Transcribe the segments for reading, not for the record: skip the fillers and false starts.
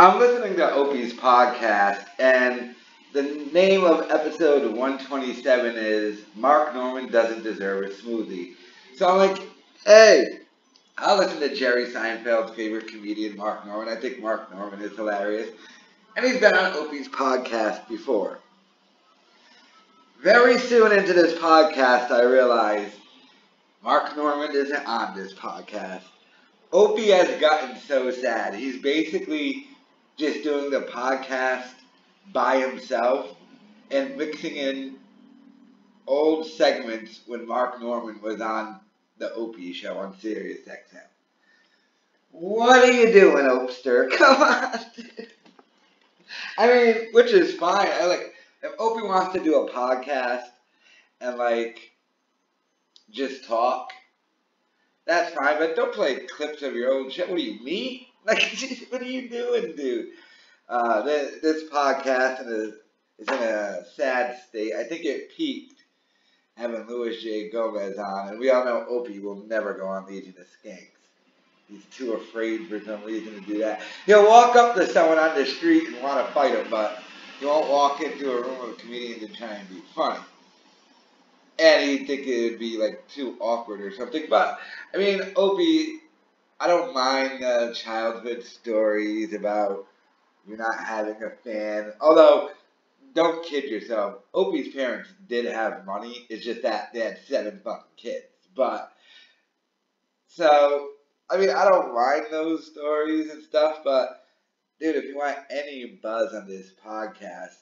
I'm listening to Opie's podcast, and the name of episode 127 is Mark Norman Doesn't Deserve a Smoothie. So I'm like, hey, I'll listen to Jerry Seinfeld's favorite comedian, Mark Norman. I think Mark Norman is hilarious. And he's been on Opie's podcast before. Very soon into this podcast, I realized Mark Norman isn't on this podcast. Opie has gotten so sad. He's basically just doing the podcast by himself and mixing in old segments when Mark Norman was on the Opie show on Sirius XM. What are you doing, Opester? Come on. I mean, which is fine. If Opie wants to do a podcast and just talk, that's fine, but don't play clips of your own shit. What are you, me? What are you doing, dude? This podcast is in a sad state. I think it peaked having Louis J. Gomez on, and we all know Opie will never go on Legion of Skanks. He's too afraid for some reason to do that. He'll walk up to someone on the street and want to fight him, but he won't walk into a room of comedians and try and be funny. And he'd think it would be too awkward or something. But I mean, Opie, I don't mind childhood stories about you not having a fan. Although, don't kid yourself. Opie's parents did have money. It's just that they had 7 fucking kids. But so I mean, I don't mind those stories and stuff. But dude, if you want any buzz on this podcast,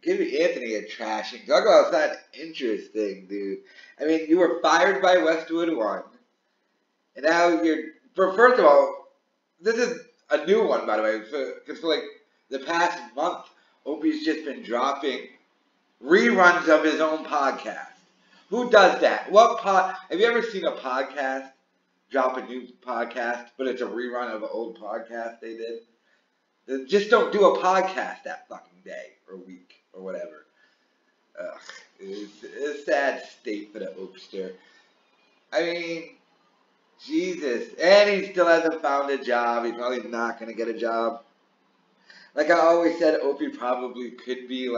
give Anthony a trashing. Talk about that interesting, dude. I mean, you were fired by Westwood 1. And now first of all, this is a new one, by the way. Because for the past month, Opie's just been dropping reruns of his own podcast. Who does that? Have you ever seen a podcast drop a new podcast, but it's a rerun of an old podcast they did? Just don't do a podcast that fucking day or week or whatever. Ugh, it's a sad state for the Opester. I mean, Jesus. And he still hasn't found a job. He's probably not going to get a job. Like I always said, Opie probably could be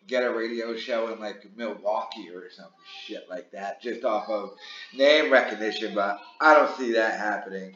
get a radio show in Milwaukee or some shit like that, just off of name recognition, but I don't see that happening.